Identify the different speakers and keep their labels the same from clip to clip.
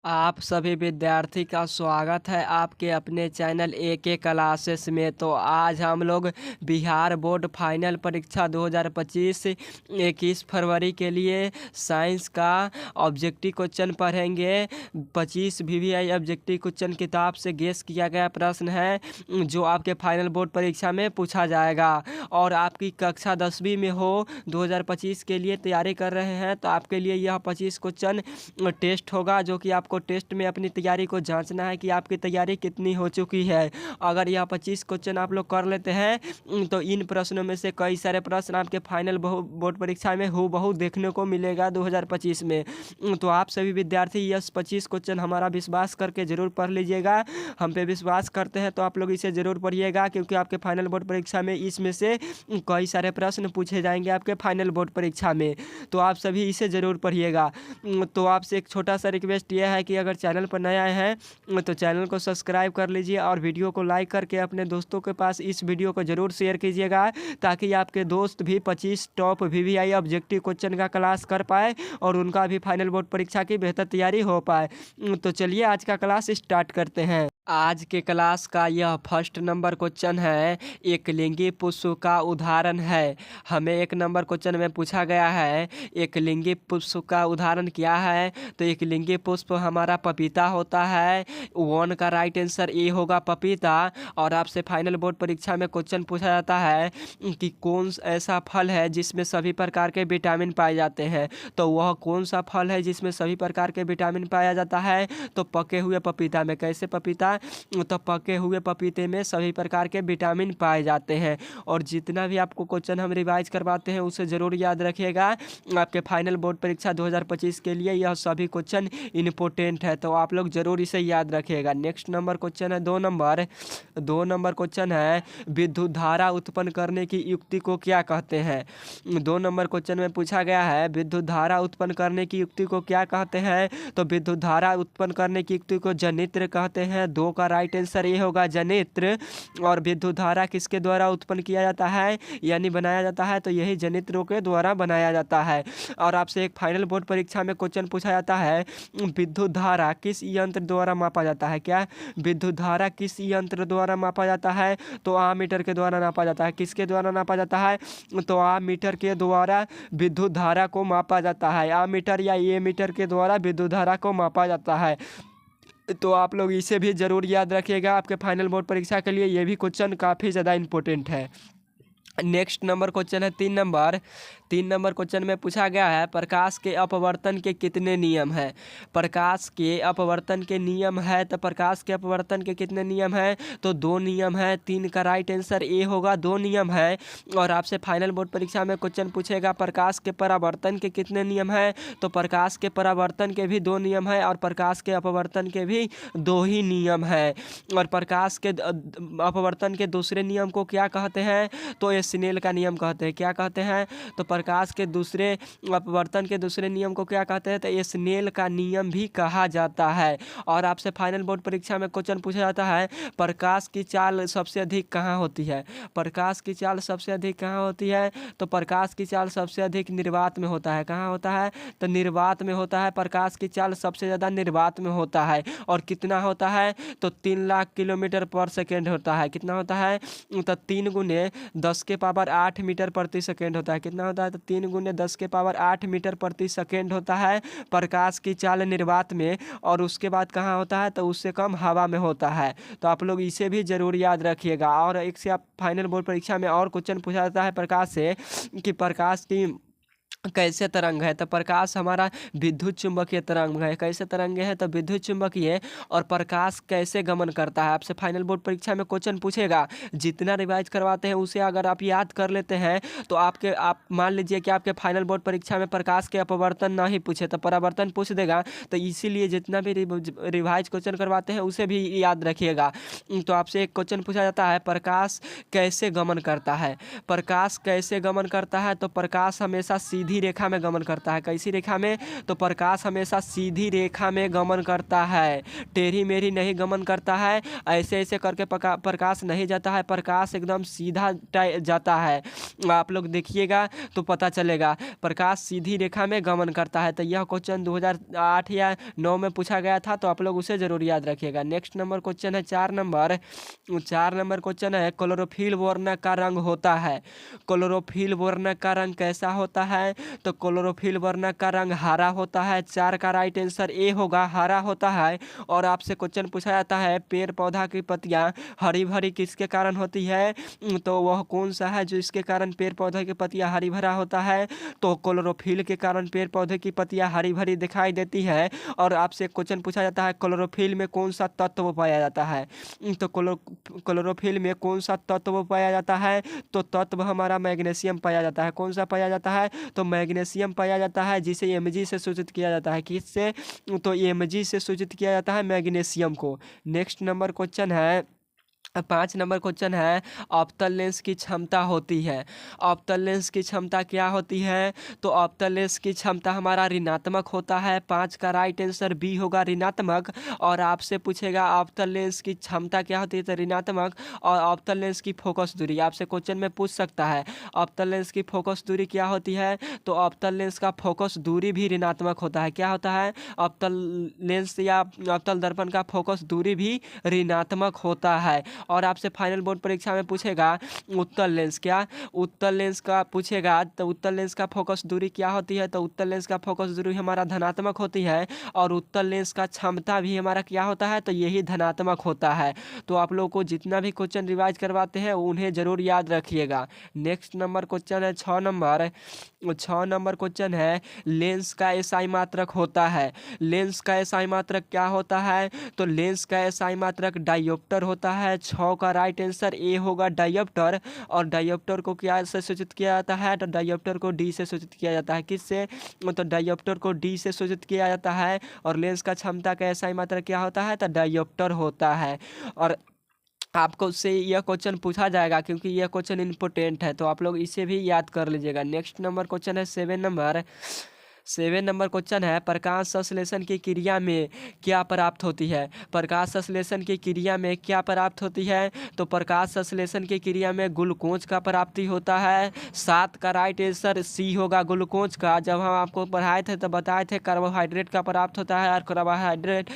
Speaker 1: आप सभी विद्यार्थी का स्वागत है आपके अपने चैनल एके क्लासेस में। तो आज हम लोग बिहार बोर्ड फाइनल परीक्षा 2025 21 फरवरी के लिए साइंस का ऑब्जेक्टिव क्वेश्चन पढ़ेंगे। 25 वीवीआई ऑब्जेक्टिव क्वेश्चन किताब से गेस किया गया प्रश्न है जो आपके फाइनल बोर्ड परीक्षा में पूछा जाएगा। और आपकी कक्षा 10वीं में हो 2025 के लिए तैयारी कर रहे हैं तो आपके लिए यह 25 क्वेश्चन टेस्ट होगा, जो कि आपको टेस्ट में अपनी तैयारी को जांचना है कि आपकी तैयारी कितनी हो चुकी है। अगर यह 25 क्वेश्चन आप लोग कर लेते हैं तो इन प्रश्नों में से कई सारे प्रश्न आपके फाइनल बोर्ड परीक्षा में हूबहू देखने को मिलेगा 2025 में। तो आप सभी विद्यार्थी यह 25 क्वेश्चन हमारा विश्वास करके ज़रूर पढ़ लीजिएगा। हम पे विश्वास करते हैं तो आप लोग इसे ज़रूर पढ़िएगा, क्योंकि आपके फाइनल बोर्ड परीक्षा में इसमें से कई सारे प्रश्न पूछे जाएंगे आपके फाइनल बोर्ड परीक्षा में। तो आप सभी इसे ज़रूर पढ़िएगा। तो आपसे एक छोटा सा रिक्वेस्ट यह है कि अगर चैनल पर नए आए हैं तो चैनल को सब्सक्राइब कर लीजिए और वीडियो को लाइक करके अपने दोस्तों के पास इस वीडियो को ज़रूर शेयर कीजिएगा, ताकि आपके दोस्त भी 25 टॉप वीवीआई ऑब्जेक्टिव क्वेश्चन का क्लास कर पाए और उनका भी फाइनल बोर्ड परीक्षा की बेहतर तैयारी हो पाए। तो चलिए आज का क्लास स्टार्ट करते हैं। आज के क्लास का यह फर्स्ट नंबर क्वेश्चन है, एक लिंगी पुष्प का उदाहरण है। हमें एक नंबर क्वेश्चन में पूछा गया है एक लिंगी पुष्प का उदाहरण क्या है। तो एक लिंगी पुष्प हमारा पपीता होता है। वन का राइट आंसर ए होगा पपीता। और आपसे फाइनल बोर्ड परीक्षा में क्वेश्चन पूछा जाता है कि कौन ऐसा फल है जिसमें सभी प्रकार के विटामिन पाए जाते हैं। तो वह कौन सा फल है जिसमें सभी प्रकार के विटामिन पाया जाता है। तो पके हुए पपीता में। कैसे पपीता? तो पके हुए पपीते में सभी प्रकार के विटामिन पाए जाते हैं। और जितना भी आपको क्वेश्चन हम रिवाइज करवाते हैं उसे ज़रूर याद रखिएगा। आपके फाइनल बोर्ड परीक्षा 2025 के लिए यह सभी क्वेश्चन इम्पोर्टेंट है, तो आप लोग जरूर इसे याद रखिएगा। नेक्स्ट नंबर क्वेश्चन है 2 नंबर क्वेश्चन है, विद्युत धारा उत्पन्न करने की युक्ति को क्या कहते हैं। 2 नंबर क्वेश्चन में पूछा गया है विद्युत धारा उत्पन्न करने की युक्ति को क्या कहते हैं। तो विद्युत धारा उत्पन्न करने की युक्ति को जनित्र कहते हैं। 2 का राइट आंसर ये होगा जनित्र। और विद्युत धारा किसके द्वारा उत्पन्न किया जाता है यानी बनाया जाता है, तो यही जनित्रों के द्वारा बनाया जाता है। और आपसे एक फाइनल बोर्ड परीक्षा में क्वेश्चन पूछा जाता है विद्युत धारा किस यंत्र द्वारा मापा जाता है। क्या विद्युत धारा किस यंत्र द्वारा मापा जाता है। तो आमीटर के द्वारा नापा जाता है। किसके द्वारा नापा जाता है। तो आमीटर के द्वारा विद्युत धारा को मापा जाता है। आमीटर या एमीटर के द्वारा विद्युत धारा को मापा जाता है। तो आप लोग इसे भी ज़रूर याद रखिएगा। आपके फाइनल बोर्ड परीक्षा के लिए ये भी क्वेश्चन काफ़ी ज़्यादा इम्पोर्टेंट है। नेक्स्ट नंबर क्वेश्चन है 3 नंबर क्वेश्चन में पूछा गया है प्रकाश के अपवर्तन के कितने नियम है। प्रकाश के अपवर्तन के नियम है। तो प्रकाश के अपवर्तन के कितने नियम है। तो 2 नियम है। 3 का राइट आंसर ए होगा 2 नियम है। और आपसे फाइनल बोर्ड परीक्षा में क्वेश्चन पूछेगा प्रकाश के परावर्तन के कितने नियम है। तो प्रकाश के परावर्तन के भी 2 नियम है और प्रकाश के अपवर्तन के भी 2 ही नियम है। और प्रकाश के अपवर्तन के दूसरे नियम को क्या कहते हैं। तो स्नेल का नियम कहते हैं। क्या कहते हैं। तो प्रकाश के दूसरे अपवर्तन के दूसरे नियम को क्या कहते हैं। तो स्नेल का नियम भी कहा जाता है। और आपसे फाइनल बोर्ड परीक्षा में क्वेश्चन पूछा जाता है प्रकाश की चाल सबसे अधिक कहाँ होती है। प्रकाश की चाल सबसे अधिक कहाँ होती है। तो प्रकाश की चाल सबसे अधिक निर्वात में होता है। कहाँ होता है। तो निर्वात में होता है। प्रकाश की चाल सबसे ज़्यादा निर्वात में होता है। और कितना होता है। तो 3 लाख किलोमीटर पर सेकेंड होता है। कितना होता है। तो 3 गुने 10 के पावर 8 मीटर प्रति सेकेंड होता है। कितना होता है। तो 3 गुने 10 के पावर 8 मीटर प्रति सेकेंड होता है प्रकाश की चाल निर्वात में। और उसके बाद कहाँ होता है। तो उससे कम हवा में होता है। तो आप लोग इसे भी जरूर याद रखिएगा। और एक से आप फाइनल बोर्ड परीक्षा में और क्वेश्चन पूछा जाता है प्रकाश से कि प्रकाश की कैसे तरंग है। तो प्रकाश हमारा विद्युत चुंबकीय तरंग है। कैसे तरंग है। तो विद्युत चुंबकीय। और प्रकाश कैसे गमन करता है। आपसे फाइनल बोर्ड परीक्षा में क्वेश्चन पूछेगा। जितना रिवाइज करवाते हैं उसे अगर आप याद कर लेते हैं तो आप मान लीजिए कि आपके फाइनल बोर्ड परीक्षा में प्रकाश के अपवर्तन ना ही पूछे तो परावर्तन पूछ देगा। तो इसीलिए जितना भी रिवाइज क्वेश्चन करवाते हैं उसे भी याद रखिएगा। तो आपसे एक क्वेश्चन पूछा जाता है प्रकाश कैसे गमन करता है। प्रकाश कैसे गमन करता है। तो प्रकाश हमेशा सीधी सीधी रेखा में गमन करता है। कैसी रेखा में? तो प्रकाश हमेशा सीधी रेखा में गमन करता है, टेढ़ी मेढ़ी नहीं गमन करता है, ऐसे ऐसे करके प्रकाश नहीं जाता है, प्रकाश एकदम सीधा जाता है। आप लोग देखिएगा तो पता चलेगा, प्रकाश सीधी रेखा में गमन करता है। तो यह क्वेश्चन 2008 या 9 में पूछा गया था, तो आप लोग उसे जरूर याद रखिएगा। नेक्स्ट नंबर क्वेश्चन है 4 नंबर। 4 नंबर क्वेश्चन है, क्लोरोफिल वर्णक का रंग होता है। क्लोरोफिल वर्णक का रंग कैसा होता है? तो क्लोरोफिल वर्णक का रंग हरा होता है। 4 का राइट आंसर ए होगा, हरा होता है। और आपसे क्वेश्चन पूछा जाता है, पेड़ पौधा की पत्तियां हरी भरी किसके कारण होती है? तो वह कौन सा है जो इसके कारण पेड़ पौधे की पत्तियां हरी भरा होता है? तो क्लोरोफिल के कारण पेड़ पौधे की पत्तियां हरी भरी दिखाई देती है। और आपसे क्वेश्चन पूछा जाता है, क्लोरोफिल में कौन सा तत्व पाया जाता है? तो क्लोरोफिल में कौन सा तत्व पाया जाता है? तो तत्व हमारा मैग्नीशियम पाया जाता है। कौन सा पाया जाता है? तो मैग्नीशियम पाया जाता है, जिसे Mg से सूचित किया जाता है। किससे? तो Mg से सूचित किया जाता है मैग्नीशियम को। नेक्स्ट नंबर क्वेश्चन है 5 नंबर क्वेश्चन है, अवतल लेंस की क्षमता होती है। अवतल लेंस की क्षमता क्या होती है? तो अवतल लेंस की क्षमता हमारा ऋणात्मक होता है। 5 का राइट आंसर बी होगा, ऋणात्मक। और आपसे पूछेगा अवतल लेंस की क्षमता क्या होती है? तो ऋणात्मक। और अवतल लेंस की फोकस दूरी आपसे क्वेश्चन में पूछ सकता है, अवतल लेंस की फोकस दूरी क्या होती है? तो अवतल लेंस का फोकस दूरी भी ऋणात्मक होता है। क्या होता है? अवतल लेंस या अवतल दर्पण का फोकस दूरी भी ऋणात्मक होता है। और आपसे फाइनल बोर्ड परीक्षा में पूछेगा उत्तल लेंस, क्या उत्तल लेंस का पूछेगा, तो उत्तल लेंस का फोकस दूरी क्या होती है? तो उत्तल लेंस का फोकस दूरी हमारा धनात्मक होती है। और उत्तल लेंस का क्षमता भी हमारा क्या होता है? तो यही धनात्मक होता है। तो आप लोगों को जितना भी क्वेश्चन रिवाइज करवाते हैं उन्हें जरूर याद रखिएगा। नेक्स्ट नंबर क्वेश्चन है 6 नंबर। 6 नंबर क्वेश्चन है, लेंस का एसआई मात्रक होता है। लेंस का एसआई मात्रक क्या होता है? तो लेंस का एसआई मात्रक डायोप्टर होता है। 6 का राइट आंसर ए होगा, डायोप्टर। और डायोप्टर को क्या से सूचित किया जाता है? तो डायोप्टर को डी से सूचित किया जाता है। किससे? तो डायोप्टर को डी से सूचित किया जाता है। और लेंस का क्षमता का एसआई मात्रक क्या होता है? तो डायोप्टर होता है। और आपको उससे यह क्वेश्चन पूछा जाएगा, क्योंकि यह क्वेश्चन इंपॉर्टेंट है, तो आप लोग इसे भी याद कर लीजिएगा। नेक्स्ट नंबर क्वेश्चन है 7 नंबर। 7 नंबर क्वेश्चन है, प्रकाश संश्लेषण की क्रिया में क्या प्राप्त होती है? प्रकाश संश्लेषण की क्रिया में क्या प्राप्त होती है? तो प्रकाश संश्लेषण की क्रिया में ग्लूकोज का प्राप्ति होता है। 7 का राइट आंसर सी होगा, ग्लूकोज का। जब हम आपको पढ़ाए थे तो बताए थे कार्बोहाइड्रेट का प्राप्त होता है। और कार्बोहाइड्रेट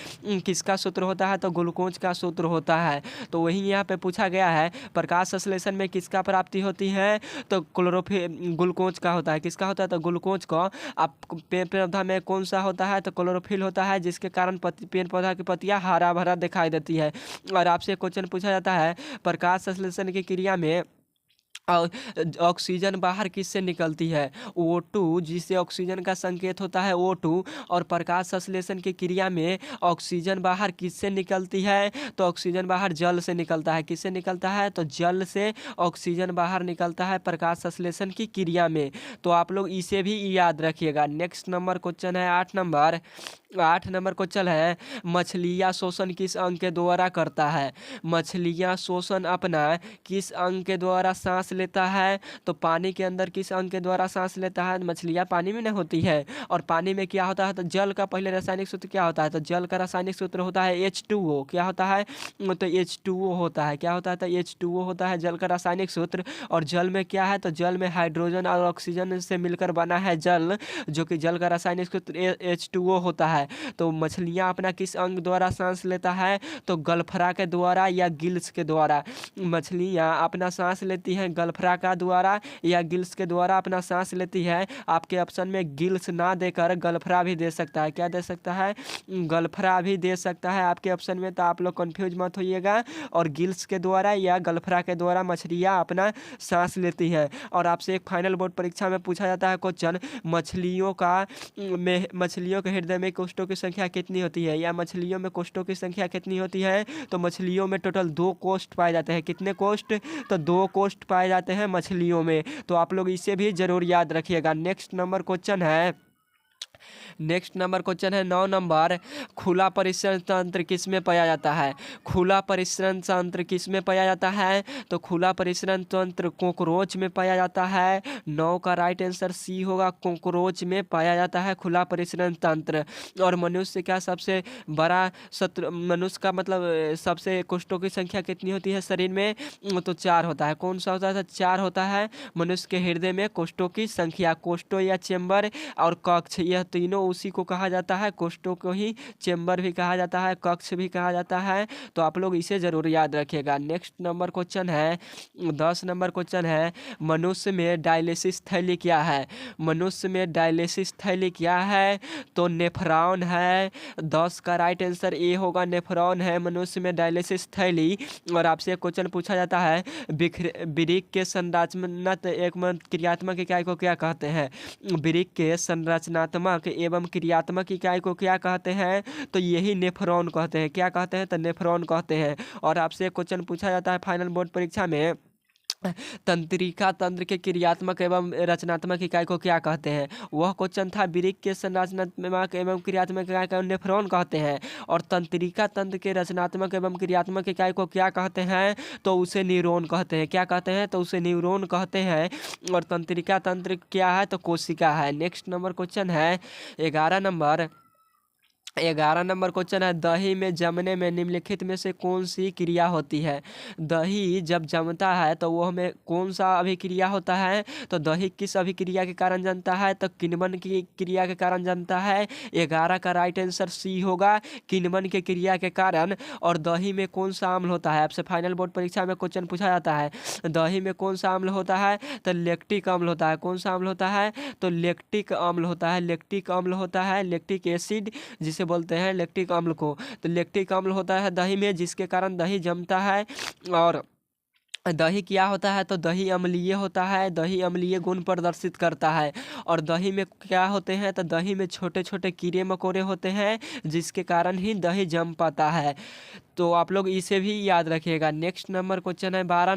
Speaker 1: किसका सूत्र होता है? तो ग्लूकोज का सूत्र होता है। तो वही यहाँ पे पूछा गया है, प्रकाश संश्लेषण में किसका प्राप्ति होती है? तो ग्लूकोज का होता है। किसका होता है? तो ग्लूकोज का। आप पेड़ पौधा में कौन सा होता है? तो क्लोरोफिल होता है, जिसके कारण पेड़ पौधा की पत्तियां हरा भरा दिखाई देती है। और आपसे क्वेश्चन पूछा जाता है, प्रकाश संश्लेषण की क्रिया में और ऑक्सीजन बाहर किससे निकलती है? O2, जिससे ऑक्सीजन का संकेत होता है O2। और प्रकाश संश्लेषण की क्रिया में ऑक्सीजन बाहर किससे निकलती है? तो ऑक्सीजन बाहर जल से निकलता है। किससे निकलता है? तो जल से ऑक्सीजन बाहर निकलता है प्रकाश संश्लेषण की क्रिया में। तो आप लोग इसे भी याद रखिएगा। नेक्स्ट नंबर क्वेश्चन है 8 नंबर। 8 नंबर क्वेश्चन है, मछलियाँ शोषण किस अंग के द्वारा करता है? मछलियाँ शोषण अपना किस अंग के द्वारा सांस लेता है? तो पानी के अंदर किस अंग के द्वारा सांस लेता है? मछलियाँ पानी में न होती है। और पानी में क्या होता है? तो जल का पहले रासायनिक सूत्र क्या होता है? तो जल का रासायनिक सूत्र होता है H2O। क्या होता है? तो H2O होता है। क्या होता है? तो H2O होता है जल का रासायनिक सूत्र। और जल में क्या है? तो जल में हाइड्रोजन और ऑक्सीजन से मिलकर बना है जल, जो कि जल का रासायनिक सूत्र H2O होता है। तो मछलियाँ अपना किस अंग द्वारा सांस लेता है? तो गलफरा के द्वारा या गिल्स के द्वारा। मछलियाँ अपना सांस लेती हैं गलफरा का द्वारा या गिल्स के द्वारा अपना सांस लेती है। आपके ऑप्शन में गिल्स ना देकर गलफरा भी दे सकता है। क्या दे सकता है? गलफरा भी दे सकता है आपके ऑप्शन में, तो आप लोग कंफ्यूज मत होइएगा। और गिल्स के द्वारा या गलफरा के द्वारा मछलियाँ अपना सांस लेती हैं। और आपसे एक फाइनल बोर्ड परीक्षा में पूछा जाता है क्वेश्चन, मछलियों के हृदय में कोष्ठों की संख्या कितनी होती है? या मछलियों में कोष्ठों की संख्या कितनी होती है? तो मछलियों में टोटल 2 कोष्ठ पाए जाते हैं। कितने कोष्ठ? तो 2 कोष्ठ पाए जाते हैं मछलियों में। तो आप लोग इसे भी जरूर याद रखिएगा। नेक्स्ट नंबर क्वेश्चन है नेक्स्ट नंबर क्वेश्चन है 9 नंबर, खुला परिसरण तंत्र किस में पाया जाता है? खुला परिसरण तंत्र किस में पाया जाता है? तो खुला परिसरण तंत्र कॉकरोच में पाया जाता है। 9 का राइट आंसर सी होगा, कॉकरोच में पाया जाता है खुला परिसरण तंत्र। और मनुष्य का सबसे बड़ा शत्रु, मनुष्य का मतलब सबसे कोष्ठों की संख्या कितनी होती है शरीर में? तो 4 होता है। कौन सा होता है? 4 होता है मनुष्य के हृदय में कोष्ठों की संख्या। कोष्ठों या चेम्बर और कक्ष, यह तीनों उसी को कहा जाता है। कोष्ठों को ही चेम्बर भी कहा जाता है, कक्ष भी कहा जाता है। तो आप लोग इसे जरूर याद रखिएगा। नेक्स्ट नंबर क्वेश्चन है 10 नंबर क्वेश्चन है, मनुष्य में डायलिसिस थैली क्या है? मनुष्य में डायलिसिस थैली क्या है? तो नेफ्रॉन है। 10 का राइट आंसर ए होगा, नेफ्रॉन है मनुष्य में डायलिसिस थैली। और आपसे एक क्वेश्चन पूछा जाता है, वृक्क के संरचनात्मक एवं क्रियात्मक इकाई को क्या कहते हैं? वृक्क के संरचनात्मक एवं क्रियात्मक इकाई को क्या कहते हैं? तो यही नेफ्रॉन कहते हैं। क्या कहते हैं? तो नेफ्रॉन कहते हैं। और आपसे क्वेश्चन पूछा जाता है फाइनल बोर्ड परीक्षा में, तंत्रिका तंत्र के क्रियात्मक एवं रचनात्मक इकाई को क्या कहते हैं? वह क्वेश्चन था वृक्क के संरचनात्मक एवं क्रियात्मक इकाई को नेफ्रॉन कहते हैं। और तंत्रिका तंत्र के रचनात्मक एवं क्रियात्मक इकाई को क्या कहते हैं? तो उसे न्यूरॉन कहते हैं। क्या कहते हैं? तो उसे न्यूरॉन कहते हैं। और तंत्रिका तंत्र क्या है? तो कोशिका है। नेक्स्ट नंबर क्वेश्चन है 11 नंबर क्वेश्चन है, दही में जमने में निम्नलिखित में से कौन सी क्रिया होती है? दही जब जमता है तो वह में कौन सा अभिक्रिया होता है? तो दही किस अभिक्रिया के कारण जमता है? तो किण्वन की क्रिया के कारण जमता है। 11 का राइट आंसर सी होगा, किण्वन के क्रिया के कारण। और दही में कौन सा अम्ल होता है? आपसे फाइनल बोर्ड परीक्षा में क्वेश्चन पूछा जाता है, दही में कौन सा अम्ल होता है? तो लैक्टिक अम्ल होता है। कौन सा अम्ल होता है? तो लैक्टिक अम्ल होता है। लैक्टिक अम्ल होता है, लैक्टिक एसिड जिसे बोलते हैं लैक्टिक अम्ल को। तो लैक्टिक अम्ल होता है दही में, जिसके कारण दही जमता है। और दही क्या होता है? तो दही अम्लीय होता है, दही अम्लीय गुण प्रदर्शित करता है। और दही में क्या होते हैं? तो दही में छोटे छोटे कीड़े मकोड़े होते हैं, जिसके कारण ही दही जम पाता है। तो आप लोग इसे भी याद रखिएगा। नेक्स्ट नंबर क्वेश्चन है 12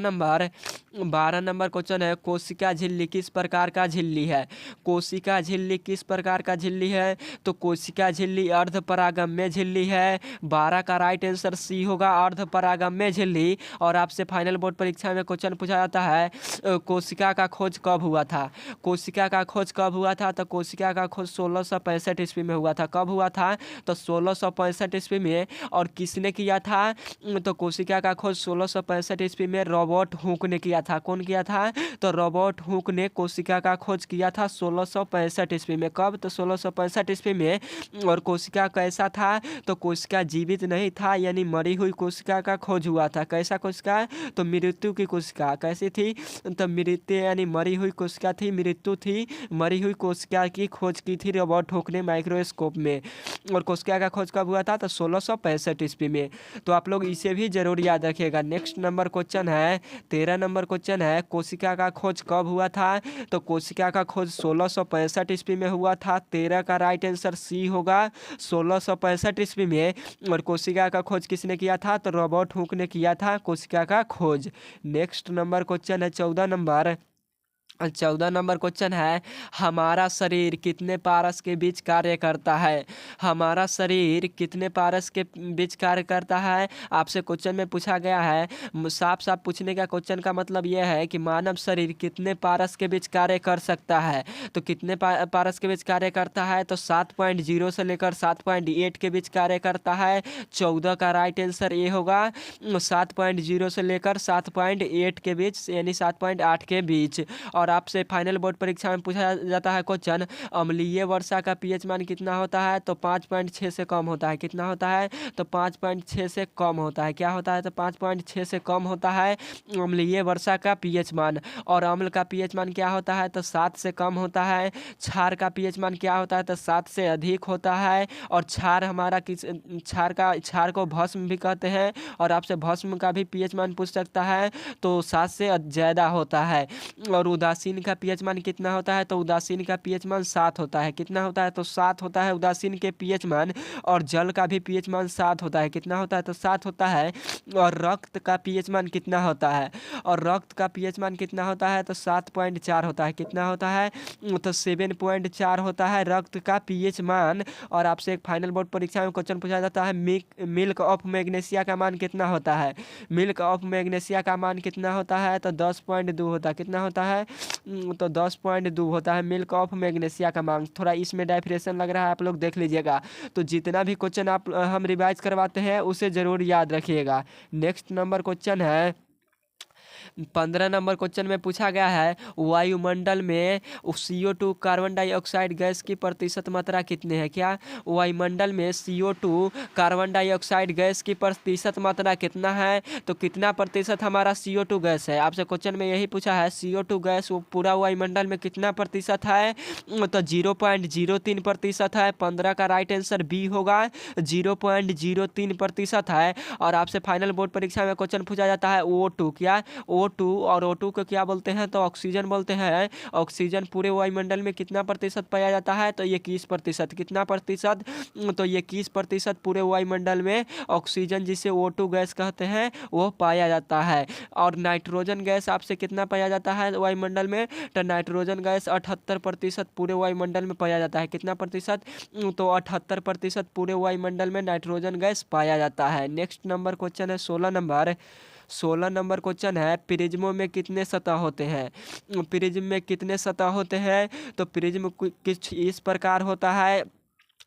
Speaker 1: नंबर क्वेश्चन है, कोशिका झिल्ली किस प्रकार का झिल्ली है? कोशिका झिल्ली किस प्रकार का झिल्ली है? तो कोशिका झिल्ली अर्धपरागम्य झिल्ली है। 12 का राइट आंसर सी होगा, अर्धपरागम्य झिल्ली। और आपसे फाइनल बोर्ड परीक्षा में क्वेश्चन पूछा जाता है, कोशिका का खोज कब हुआ था? कोशिका का खोज कब हुआ था? तो कोशिका का खोज 1665 ईस्वी में हुआ था। कब हुआ था? तो 1665 ईस्वी में। और किसने किया था? तो कोशिका का खोज 1665 ईस्वी में रॉबर्ट हुक ने किया था। कौन किया था? तो रॉबर्ट हुक ने कोशिका का खोज किया था 1665 ईस्वी में। कब? तो 1665 ईस्वी में। और कोशिका कैसा था? तो कोशिका जीवित नहीं था, यानी मरी हुई कोशिका का खोज हुआ था। कैसा कोशिका? तो मृत्यु की कोशिका। कैसी थी? तो मृत्यु यानी मरी हुई कोशिका थी, मृत्यु थी, मरी हुई कोशिका की खोज की थी रॉबर्ट हुक ने माइक्रोस्कोप में। और कोशिका का खोज कब हुआ था? तो 1665 ईस्वी में। तो आप लोग इसे भी जरूर याद रखिएगा। नेक्स्ट नंबर क्वेश्चन है 13 नंबर क्वेश्चन है, कोशिका का खोज कब हुआ था? तो कोशिका का खोज 1665 ईस्वी में हुआ था। 13 का राइट आंसर सी होगा, 1665 ईस्वी में। और कोशिका का खोज किसने किया था? तो रॉबर्ट हुक ने किया था कोशिका का खोज। नेक्स्ट नंबर क्वेश्चन है 14 नंबर क्वेश्चन है, हमारा शरीर कितने पारस के बीच कार्य करता है? हमारा शरीर कितने पारस के बीच कार्य करता है? आपसे क्वेश्चन में पूछा गया है। साफ साफ पूछने का क्वेश्चन का मतलब यह है कि मानव शरीर कितने पारस के बीच कार्य कर सकता है। तो कितने पारस के बीच कार्य करता है? तो 7.0 से लेकर 7.8 के बीच कार्य करता है। 14 का राइट आंसर ये होगा, 7.0 से लेकर 7.8 के बीच, यानी 7.8 के बीच। और आपसे फाइनल बोर्ड परीक्षा में पूछा जाता है क्वेश्चन, अम्लीय वर्षा का पीएच मान कितना होता है? तो 5.6 से कम होता है। कितना होता है? तो 5.6 से कम होता है। क्या होता है? तो 5.6 से कम होता है अम्लीय वर्षा का पीएच मान। और अम्ल का पीएच मान क्या होता है? तो 7 से कम होता है। क्षार का पीएच मान क्या होता है? तो 7 से अधिक होता है। और क्षार हमारा क्षार को भस्म भी कहते हैं। और आपसे भस्म का भी पीएच मान पूछ सकता है, तो 7 से ज़्यादा होता है। और उदासीन उदासीन का पीएच मान कितना होता है? तो उदासीन का पीएच मान 7 होता है। कितना होता है? तो 7 होता है उदासीन के पीएच मान। और जल का भी पीएच मान 7 होता है। कितना होता है? तो 7 होता है। और रक्त का पीएच मान कितना होता है? और रक्त का पीएच मान कितना होता है? तो 7.4 होता है। कितना होता है? तो 7.4 होता है रक्त का पीएच मान। और आपसे एक फाइनल बोर्ड परीक्षा में क्वेश्चन पूछा जाता है, मिल्क ऑफ मैग्नीशिया का मान कितना होता है? मिल्क ऑफ मैग्नीशिया का मान कितना होता है? तो 10.2 होता है। कितना होता है? तो 10.2 होता है मिल्क ऑफ मैग्नीशिया का मान। थोड़ा इसमें डाइफ्रेशन लग रहा है, आप लोग देख लीजिएगा। तो जितना भी क्वेश्चन आप हम रिवाइज करवाते हैं उसे ज़रूर याद रखिएगा। नेक्स्ट नंबर क्वेश्चन है 15 नंबर क्वेश्चन में पूछा गया है, वायुमंडल में CO2 कार्बन डाइऑक्साइड गैस की प्रतिशत मात्रा कितनी है? क्या वायुमंडल में CO2 कार्बन डाइऑक्साइड गैस की प्रतिशत मात्रा कितना है? तो कितना प्रतिशत हमारा CO2 गैस है? आपसे क्वेश्चन में यही पूछा है, CO2 गैस वो पूरा वायुमंडल में कितना प्रतिशत है? तो 0.03% है। 15 का राइट आंसर बी होगा, 0.03% है। और आपसे फाइनल बोर्ड परीक्षा में क्वेश्चन पूछा जाता है O2 क्या? O2 और O2 को क्या बोलते हैं? तो ऑक्सीजन बोलते हैं। ऑक्सीजन पूरे वायुमंडल में कितना प्रतिशत पाया जाता है? तो 21%। कितना प्रतिशत? तो 21% पूरे वायुमंडल में ऑक्सीजन जिसे O2 गैस कहते हैं वो पाया जाता है। और नाइट्रोजन गैस आपसे कितना पाया जाता है वायुमंडल में? तो नाइट्रोजन गैस 78% पूरे वायुमंडल में पाया जाता है। कितना प्रतिशत? तो 78% पूरे वायुमंडल में नाइट्रोजन गैस पाया जाता है। नेक्स्ट नंबर क्वेश्चन है 16 नंबर क्वेश्चन है, प्रिज्मों में कितने सतह होते हैं? प्रिज्म में कितने सतह होते हैं? तो प्रिज्म कुछ इस प्रकार होता है।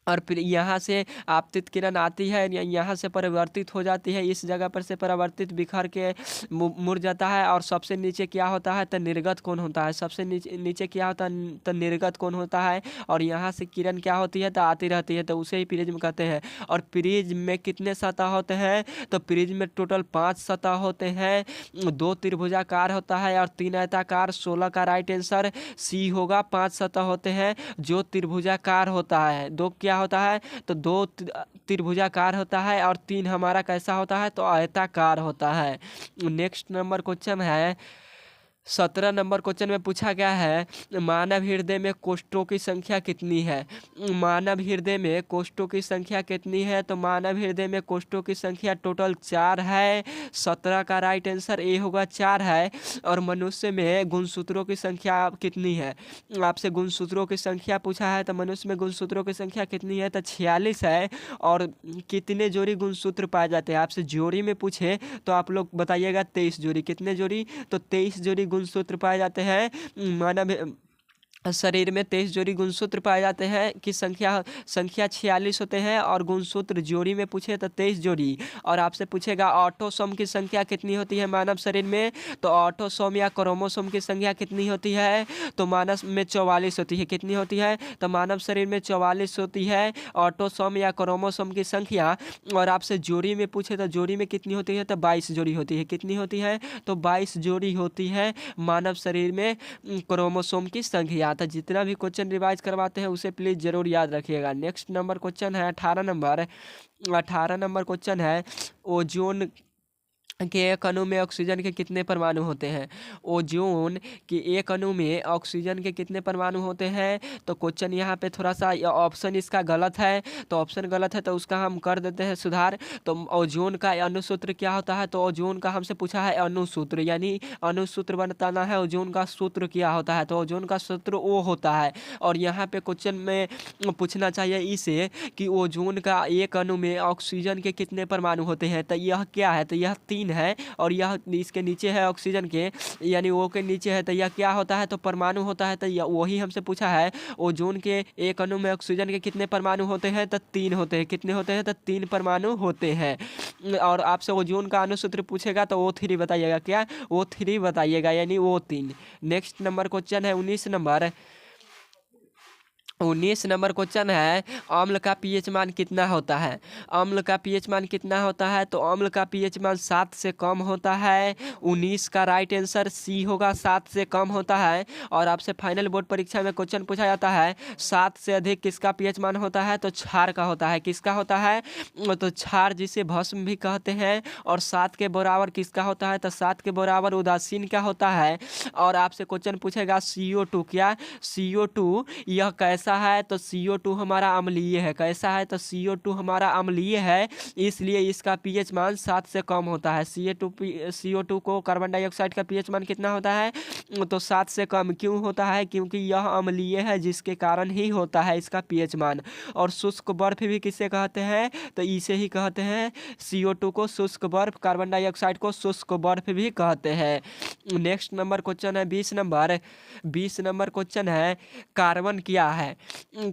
Speaker 1: और फिर यहाँ से आपतित किरण आती है, यहाँ से परिवर्तित हो जाती है, इस जगह पर से परावर्तित बिखर के मुड़ जाता है। और सबसे नीचे क्या होता है? तो निर्गत कोण होता है। सबसे नीचे क्या होता है? तो निर्गत कोण होता है। और यहाँ से किरण क्या होती है? तो आती रहती है, तो उसे ही प्रिज्म कहते हैं। और प्रिज्म में कितने सतह होते हैं? तो प्रिज्म में टोटल 5 सतह होते हैं। 2 त्रिभुजाकार होता है और 3 आयताकार। 16 का राइट आंसर सी होगा। 5 सतह होते हैं जो त्रिभुजाकार होता है। 2 क्या होता है? तो 2 त्रिभुजाकार होता है और 3 हमारा कैसा होता है? तो आयताकार होता है। नेक्स्ट नंबर क्वेश्चन है 17 नंबर क्वेश्चन में पूछा गया है, मानव हृदय में कोष्ठों की संख्या कितनी है? मानव हृदय में कोष्ठों की संख्या कितनी है? तो मानव हृदय में कोष्ठों की संख्या टोटल 4 है। 17 का राइट आंसर ए होगा, 4 है। और मनुष्य में गुणसूत्रों की संख्या कितनी है? आपसे गुणसूत्रों की संख्या पूछा है, तो मनुष्य में गुणसूत्रों की संख्या कितनी है? तो 46 है। और कितने जोड़ी गुणसूत्र पाए जाते हैं? आपसे जोड़ी में पूछे तो आप लोग बताइएगा 23 जोड़ी। कितने जोड़ी? तो 23 जोड़ी गुणसूत्र पाए जाते हैं। मानव शरीर में 23 जोड़ी गुणसूत्र पाए जाते हैं कि संख्या 46 होते हैं। और गुणसूत्र जोड़ी में पूछे तो 23 जोड़ी। और आपसे पूछेगा ऑटोसोम की संख्या कितनी होती है मानव शरीर में? तो ऑटोसोम या क्रोमोसोम की संख्या कितनी होती है? तो मानव में 44 होती है। कितनी होती है? तो मानव शरीर में 44 होती है ऑटोसोम या क्रोमोसोम की संख्या। और आपसे जोड़ी में पूछे तो जोड़ी में कितनी होती है? तो 22 जोड़ी होती है। कितनी होती है? तो 22 जोड़ी होती है मानव शरीर में क्रोमोसोम की संख्या। तो जितना भी क्वेश्चन रिवाइज करवाते हैं उसे प्लीज जरूर याद रखिएगा। नेक्स्ट नंबर क्वेश्चन है 18 नंबर क्वेश्चन है, ओजोन के एक अणु में ऑक्सीजन के कितने परमाणु होते हैं? ओजोन के एक अणु में ऑक्सीजन के कितने परमाणु होते हैं? तो क्वेश्चन यहाँ पे थोड़ा सा ऑप्शन इसका गलत है, तो ऑप्शन गलत है तो उसका हम कर देते हैं सुधार। तो ओजोन का अणुसूत्र क्या होता है? तो ओजोन का हमसे पूछा है अणुसूत्र, यानी अणुसूत्र बताना है ओजोन का सूत्र क्या होता है? तो ओजोन का सूत्र ओ होता है। और यहाँ पे क्वेश्चन में पूछना चाहिए इसे कि ओजोन का एक अणु में ऑक्सीजन के कितने परमाणु होते हैं? तो यह क्या है? तो यह 3 है। और यह इसके नीचे है ऑक्सीजन के, यानी ओ के नीचे है, तो यह क्या होता है? तो परमाणु होता है। तो वही हमसे पूछा है ओजोन के एक अणु में ऑक्सीजन के कितने परमाणु होते हैं? तो 3 होते हैं। कितने होते हैं? तो 3 परमाणु होते हैं। और आपसे ओजोन का अणुसूत्र पूछेगा तो O3 बताइएगा। क्या? O3 बताइएगा, यानी O3। नेक्स्ट नंबर क्वेश्चन है 19 नंबर 19 नंबर क्वेश्चन है, अम्ल का पीएच मान कितना होता है? अम्ल का पीएच मान कितना होता है? तो अम्ल का पीएच मान 7 से कम होता है। 19 का राइट आंसर सी होगा, 7 से कम होता है। और आपसे फाइनल बोर्ड परीक्षा में क्वेश्चन पूछा जाता है 7 से अधिक किसका पीएच मान होता है? तो क्षार का होता है। किसका होता है? तो क्षार जिसे भस्म भी कहते हैं। और 7 के बराबर किसका होता है? तो 7 के बराबर उदासीन का होता है। और आपसे क्वेश्चन पूछेगा CO2, क्या CO2 यह कैसा है? तो CO2 हमारा अम्लीय है। कैसा है? तो CO2 हमारा अम्लीय है, इसलिए इसका पीएच मान 7 से कम होता है। CO2 को कार्बन डाइऑक्साइड का पीएच मान कितना होता है? तो 7 से कम। क्यों होता है? क्योंकि यह अम्लीय है, जिसके कारण ही होता है इसका पीएच मान। और शुष्क बर्फ भी किसे कहते हैं? तो इसे ही कहते हैं, CO2 को शुष्क बर्फ, कार्बन डाइऑक्साइड को शुष्क बर्फ भी कहते हैं। नेक्स्ट नंबर क्वेश्चन है 20 नंबर क्वेश्चन है, कार्बन क्या है?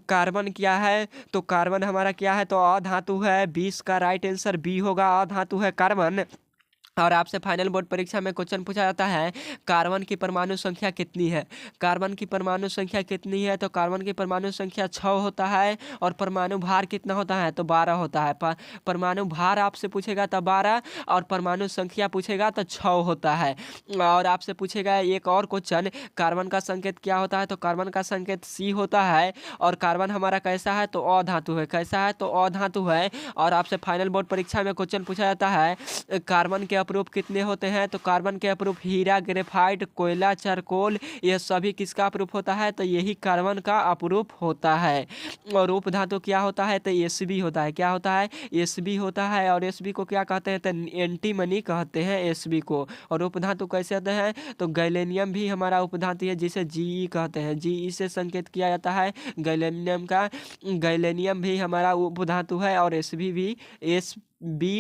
Speaker 1: कार्बन क्या है? तो कार्बन हमारा क्या है? तो अधातु है। 20 का राइट आंसर बी होगा, अधातु है कार्बन। और आपसे फाइनल बोर्ड परीक्षा में क्वेश्चन पूछा जाता है, कार्बन की परमाणु संख्या कितनी है? कार्बन की परमाणु संख्या कितनी है? तो कार्बन की परमाणु संख्या 6 होता है। और परमाणु भार कितना होता है? तो 12 होता है। परमाणु भार आपसे पूछेगा तो 12, और परमाणु संख्या पूछेगा तो 6 होता है। और आपसे पूछेगा एक और क्वेश्चन, कार्बन का संकेत क्या होता है? तो कार्बन का संकेत सी होता है। और कार्बन हमारा कैसा है? तो अधातु है। कैसा है? तो अधातु है। और आपसे फाइनल बोर्ड परीक्षा में क्वेश्चन पूछा जाता है, कार्बन के अपरूप कितने होते हैं? तो कार्बन के अपरूप हीरा, ग्रेफाइट, कोयला, चारकोल, यह सभी किसका अपरूप होता है? तो यही कार्बन का अपरूप होता है। और उप धातु क्या होता है? तो Sb होता है। क्या होता है? Sb होता है। और Sb को क्या कहते हैं? तो एंटीमनी कहते हैं Sb को। और उप धातु कैसे होते हैं? तो गैलेनियम भी हमारा उप धातु है, जिसे Ge कहते हैं। Ge से संकेत किया जाता है गैलेनियम का। गैलेनियम भी हमारा उप धातु है। और Sb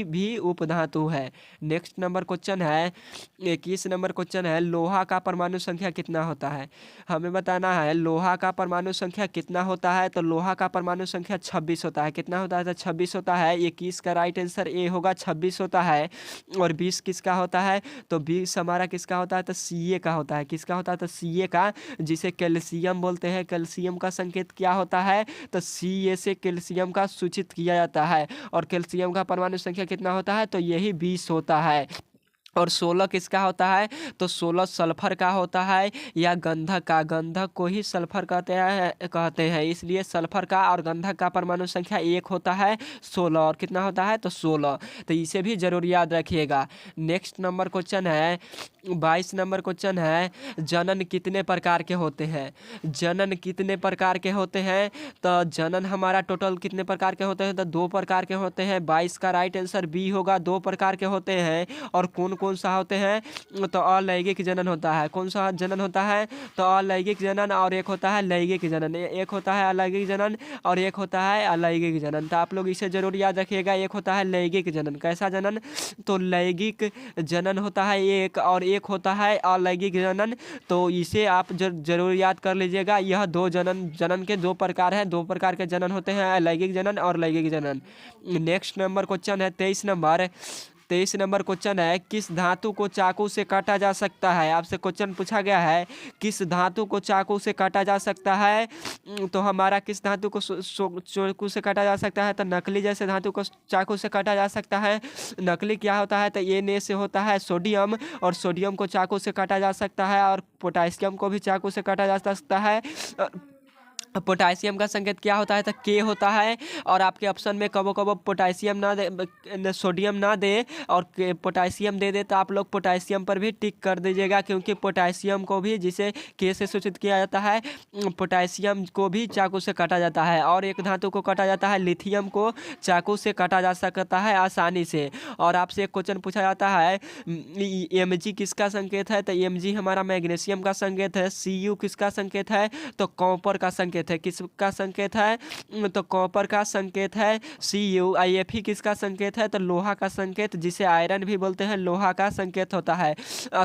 Speaker 1: भी उप धातु है। नेक्स्ट नंबर क्वेश्चन है 21 नंबर क्वेश्चन है, लोहा का परमाणु संख्या कितना होता है? हमें बताना है लोहा का परमाणु संख्या कितना होता है। तो लोहा का परमाणु संख्या 26 होता है। कितना होता है? तो 26 होता है। 21 का राइट आंसर ए होगा, 26 होता है। और 20 किसका होता है? तो 20 हमारा किसका होता है? तो Ca का होता है। किसका होता है? तो Ca का, जिसे कैल्शियम बोलते हैं। कैल्शियम का संकेत क्या होता है? तो Ca से कैल्शियम का सूचित किया जाता है। और कैल्शियम का परमाणु संख्या कितना होता है? तो यही 20 होता है। और 16 किसका होता है? तो 16 सल्फर का होता है, या गंधक का। गंधक को ही सल्फर कहते हैं, इसलिए सल्फर का और गंधक का परमाणु संख्या 1 होता है, 16। और कितना होता है? तो 16। तो इसे भी जरूर याद रखिएगा। नेक्स्ट नंबर क्वेश्चन है 22 नंबर क्वेश्चन है, जनन कितने प्रकार के होते हैं? जनन कितने प्रकार के होते हैं? तो जनन हमारा टोटल कितने प्रकार के होते हैं? तो 2 प्रकार के होते हैं। 22 का राइट आंसर बी होगा, 2 प्रकार के होते हैं। और कौन कौन सा होते हैं? तो अलैंगिक जनन होता है। कौन सा जनन होता है? तो अलैंगिक जनन, और एक होता है लैंगिक जनन। एक होता है अलैंगिक जनन, और एक होता है अलैंगिक जनन। तो आप लोग इसे जरूर याद रखिएगा। एक होता है लैंगिक जनन। कैसा जनन? तो लैंगिक जनन होता है एक, और एक होता है अलैंगिक जनन। तो इसे आप जरूर याद कर लीजिएगा। यह दो जनन के 2 प्रकार हैं। 2 प्रकार के जनन होते हैं, अलैंगिक जनन और लैंगिक जनन। नेक्स्ट नंबर क्वेश्चन है 23 नंबर क्वेश्चन है, किस धातु को चाकू से काटा जा सकता है? आपसे क्वेश्चन पूछा गया है, किस धातु को चाकू से काटा जा सकता है? तो हमारा किस धातु को चाकू से काटा जा सकता है? तो नकली जैसे धातु को चाकू से काटा जा सकता है। नकली क्या होता है? तो Na से होता है सोडियम, और सोडियम को चाकू से काटा जा सकता है। और पोटेशियम को भी चाकू से काटा जा सकता है। पोटेशियम का संकेत क्या होता है? तो K होता है। और आपके ऑप्शन में कबो कबो पोटेशियम ना दे, सोडियम ना दे और पोटेशियम दे दे, तो आप लोग पोटेशियम पर भी टिक कर दीजिएगा, क्योंकि पोटेशियम को भी, जिसे K से सूचित किया जाता है, पोटेशियम को भी चाकू से काटा जाता है। और एक धातु को काटा जाता है, लिथियम को चाकू से काटा जा सकता है आसानी से। और आपसे एक क्वेश्चन पूछा जाता है, Mg किसका संकेत है? तो Mg हमारा मैग्नीशियम का संकेत है। Cu किसका संकेत है? तो कॉपर का संकेत है। किसका संकेत है? तो कॉपर का संकेत है। Cu। Fe किसका संकेत है? तो लोहा का संकेत, जिसे आयरन भी बोलते हैं, लोहा का संकेत होता है।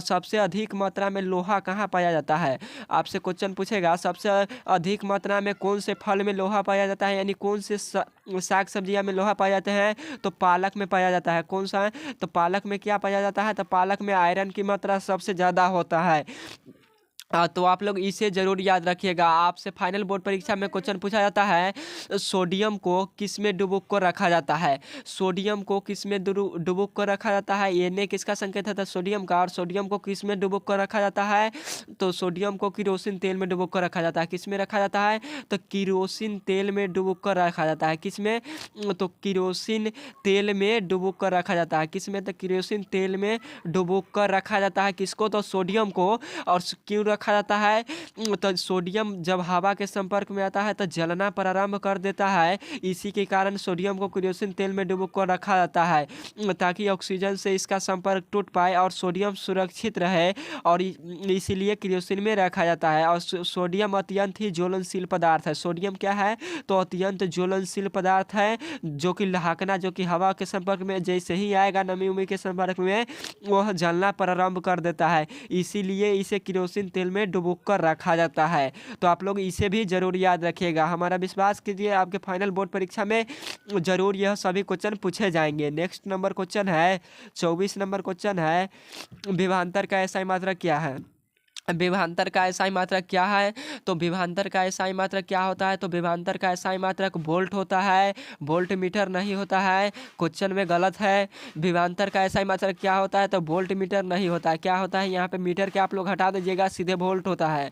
Speaker 1: सबसे अधिक मात्रा में लोहा कहाँ पाया जाता है? आपसे क्वेश्चन पूछेगा, सबसे अधिक मात्रा में कौन से फल में लोहा पाया जाता है, यानी कौन से साग सब्जियां में लोहा पाया जाते हैं? तो पालक में पाया जाता है। कौन सा? तो पालक में क्या पाया जाता है? तो पालक में आयरन की मात्रा सबसे ज़्यादा होता है। तो आप लोग इसे जरूर याद रखिएगा। आपसे फाइनल बोर्ड परीक्षा में क्वेश्चन पूछा जाता है, सोडियम को किस में डुबो कर रखा जाता है। सोडियम को किस में डुबो कर रखा जाता है, Na किसका संकेत है, तो सोडियम का। और सोडियम को किस में डुबो कर रखा जाता है, तो सोडियम को किरोसिन तेल में डुबो कर रखा जाता है। किस में रखा जाता है, तो किरोसिन तेल में डुबो कर रखा जाता है। किस में, तो किरोसिन तेल में डुबो कर रखा जाता है। किस में, तो किरोसिन तेल में डुबो कर रखा जाता है। किसको, तो सोडियम को। और क्यों रखा जाता है, तो सोडियम जब हवा के संपर्क में आता है तो जलना प्रारंभ कर देता है। इसी के कारण सोडियम को किरोसिन तेल में डुबो कर रखा जाता है, ताकि ऑक्सीजन से इसका संपर्क टूट पाए और सोडियम सुरक्षित रहे, और इसीलिए किरोसिन में रखा जाता है। और सोडियम अत्यंत ही ज्वलनशील पदार्थ है। सोडियम क्या है, तो अत्यंत ज्वलनशील पदार्थ है, जो कि लहाकना, जो कि हवा के संपर्क में जैसे ही आएगा, नमी उमी के संपर्क में, वह जलना प्रारंभ कर देता है। इसीलिए इसे किरोसिन तेल में डुबो कर रखा जाता है। तो आप लोग इसे भी जरूर याद रखिएगा। हमारा विश्वास कीजिए, आपके फाइनल बोर्ड परीक्षा में जरूर यह सभी क्वेश्चन पूछे जाएंगे। नेक्स्ट नंबर क्वेश्चन है, 24 नंबर क्वेश्चन है, विभवांतर का SI मात्रक क्या है। विभवांतर का SI मात्रक क्या है, तो विभवांतर का SI मात्रक क्या होता है, तो विभवांतर का SI मात्रक वोल्ट होता है, वोल्ट मीटर नहीं होता है। क्वेश्चन में गलत है। विभवांतर का SI मात्रक क्या होता है, तो वोल्ट मीटर नहीं होता है। क्या होता है, यहाँ पे मीटर के आप लोग हटा दीजिएगा, सीधे वोल्ट होता है।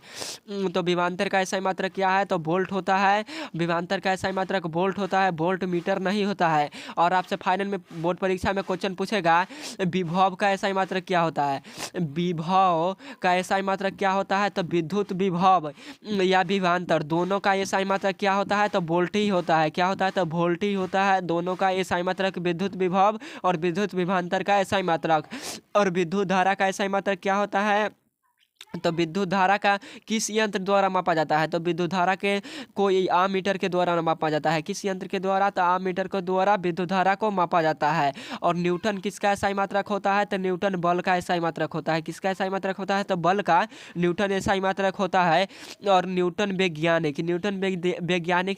Speaker 1: तो विभवांतर का SI मात्रक क्या है, तो वोल्ट होता है। विभवांतर का SI मात्रक वोल्ट होता है, वोल्ट मीटर नहीं होता है। और आपसे फाइनल में बोर्ड परीक्षा में क्वेश्चन पूछेगा, विभव का SI मात्रक क्या होता है। विभव का SI मात्रक क्या होता है, तो विद्युत विभव या विभवांतर, दोनों का SI मात्रक क्या होता है, तो वोल्ट ही होता है। क्या होता है, तो वोल्ट ही होता है। दोनों का SI मात्रक, विद्युत विभव और विद्युत विभवांतर का SI मात्रक। और विद्युत धारा का SI मात्रक क्या होता है, तो विद्युत धारा का किस यंत्र द्वारा मापा जाता है, तो विद्युत धारा के कोई आममीटर के द्वारा मापा जाता है। किस यंत्र के द्वारा, तो आममीटर के द्वारा विद्युत धारा को मापा जाता है। और न्यूटन किसका SI मात्रक होता है, तो न्यूटन बल का SI मात्रक होता है। किसका SI मात्रक होता है, तो बल का न्यूटन SI मात्रक होता है। और न्यूटन वैज्ञानिक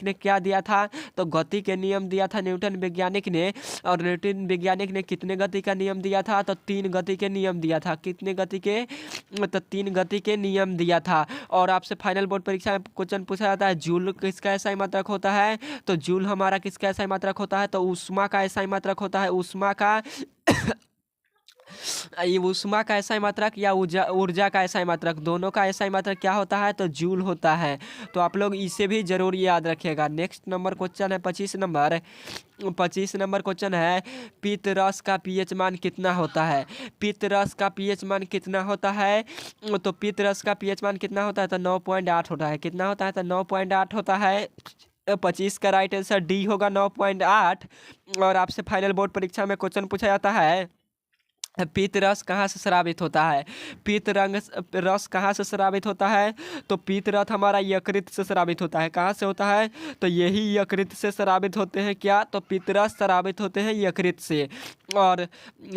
Speaker 1: ने क्या दिया था, तो गति के नियम दिया था न्यूटन वैज्ञानिक ने। और न्यूटन वैज्ञानिक ने कितने गति का नियम दिया था, तो 3 गति के नियम दिया था। कितने गति के, तो 3 गति के नियम दिया था। और आपसे फाइनल बोर्ड परीक्षा में क्वेश्चन पूछा जाता है, जूल किसका SI मात्रक होता है, तो जूल हमारा किसका SI मात्रक होता है, तो ऊष्मा का SI मात्रक होता है। ऊष्मा का ये ऊष्मा का SI मात्रक या ऊर्जा का SI मात्रक, दोनों का SI मात्रक क्या होता है, तो जूल होता है। तो आप लोग इसे भी जरूर याद रखिएगा। नेक्स्ट नंबर क्वेश्चन है 25 नंबर। 25 नंबर क्वेश्चन है, पित्त रस का pH मान कितना होता है। पित्त रस का pH मान कितना होता है, तो पित्त रस का pH मान कितना होता है, तो 9.8 होता है। कितना होता है, तो 9.8 होता है। 25 का राइट आंसर डी होगा, 9.8। और आपसे फाइनल बोर्ड परीक्षा में क्वेश्चन पूछा जाता है, पीत रस कहाँ से स्रावित होता है। पीत रस कहाँ से स्रावित होता है, तो पीत रस हमारा यकृत से स्रावित होता है। कहाँ से होता है, तो यही यकृत से स्रावित होते हैं। क्या, तो पीत रस स्रावित होते हैं यकृत से। और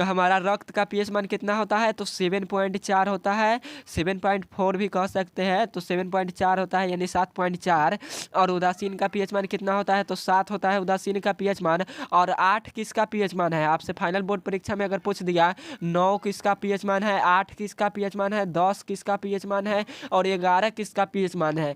Speaker 1: हमारा रक्त का pH मान कितना होता है, तो 7.4 होता है। 7.4 भी कह सकते हैं, तो 7.4 होता है, यानी 7.4। और उदासीन का pH मान कितना होता है, तो 7 होता है उदासीन का pH मान। और 8 किसका pH मान है, आपसे फाइनल बोर्ड परीक्षा में अगर पूछ दिया, 9 किसका pH मान है, 8 किसका pH मान है, 10 किसका pH मान है, और 11 किसका pH मान है।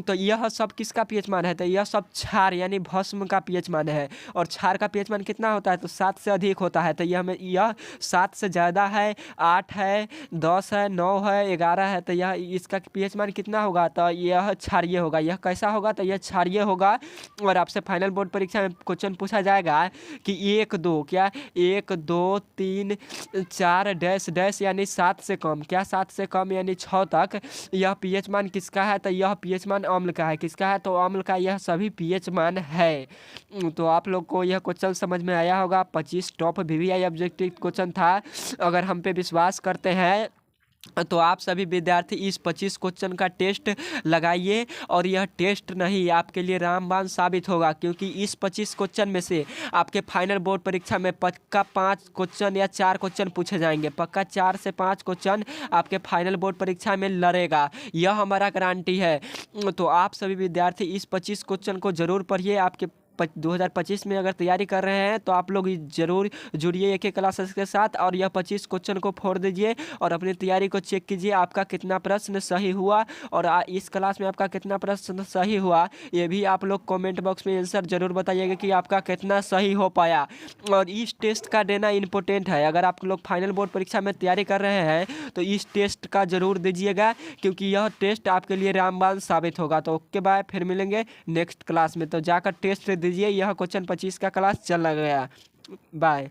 Speaker 1: तो यह सब किसका pH मान है, तो यह सब क्षार यानी भस्म का pH मान है। और क्षार का pH मान कितना होता है, तो 7 से अधिक होता है। तो यह 7 से ज़्यादा है, 8 है, 10 है, 9 है, 11 है, तो यह इसका pH मान कितना होगा, तो यह क्षारीय होगा। यह कैसा होगा, तो यह क्षारीय होगा। और आपसे फाइनल बोर्ड परीक्षा में क्वेश्चन पूछा जाएगा कि 1 2 क्या 1 2 3 4 डैश डैश यानी 7 से कम, क्या 7 से कम यानी 6 तक यह pH मान किसका है, तो यह pH मान अम्ल का है। किसका है, तो अम्ल का यह सभी pH मान है। तो आप लोग को यह क्वेश्चन समझ में आया होगा। 25 टॉप VVI ऑब्जेक्टिव क्वेश्चन था। अगर हम पे विश्वास करते हैं तो आप सभी विद्यार्थी इस 25 क्वेश्चन का टेस्ट लगाइए। और यह टेस्ट नहीं, आपके लिए रामबाण साबित होगा, क्योंकि इस 25 क्वेश्चन में से आपके फाइनल बोर्ड परीक्षा में पक्का 5 क्वेश्चन या 4 क्वेश्चन पूछे जाएंगे। पक्का 4 से 5 क्वेश्चन आपके फाइनल बोर्ड परीक्षा में लड़ेगा, यह हमारा गारंटी है। तो आप सभी विद्यार्थी इस 25 क्वेश्चन को जरूर पढ़िए। आपके 2025 में अगर तैयारी कर रहे हैं तो आप लोग ज़रूर जुड़िए AK क्लासेस के साथ, और यह 25 क्वेश्चन को फोड़ दीजिए और अपनी तैयारी को चेक कीजिए आपका कितना प्रश्न सही हुआ, और इस क्लास में आपका कितना प्रश्न सही हुआ ये भी आप लोग कमेंट बॉक्स में आंसर जरूर बताइएगा कि आपका कितना सही हो पाया। और इस टेस्ट का देना इम्पोर्टेंट है। अगर आप लोग फाइनल बोर्ड परीक्षा में तैयारी कर रहे हैं तो इस टेस्ट का ज़रूर दीजिएगा, क्योंकि यह टेस्ट आपके लिए रामबाण साबित होगा। तो ओके बाय, फिर मिलेंगे नेक्स्ट क्लास में। तो जाकर टेस्ट दीजिए, यह क्वेश्चन 25 का क्लास चला गया। बाय।